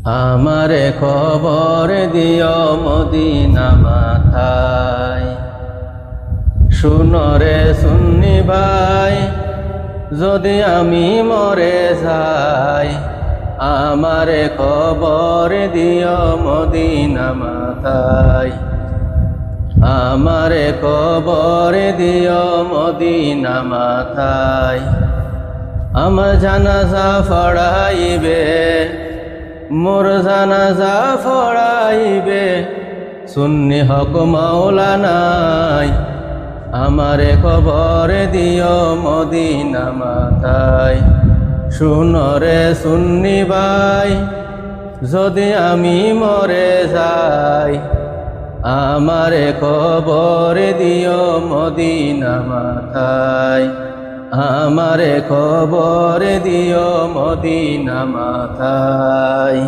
আমারে খবর দিও মদিনা মাথায়। শুনরে সুন্নি ভাই, যদি আমি মরে যাই, আমারে খবর দিও মদিনা মাথায়। আমারে খবর দিও মদিনা মাথায়। আমার জানাজা পড়াইবে, মোর জানাজা পড়াইবে সুন্নি হক মাওলানাই। আমারে খবর দিও মদিনা মাথায়। শুনরে সুন্নি ভাই, যদি আমি মরে যাই, আমারে খবর দিও মদিনা মাথায়। আমারে খবর দিও মদিনা মাথায়।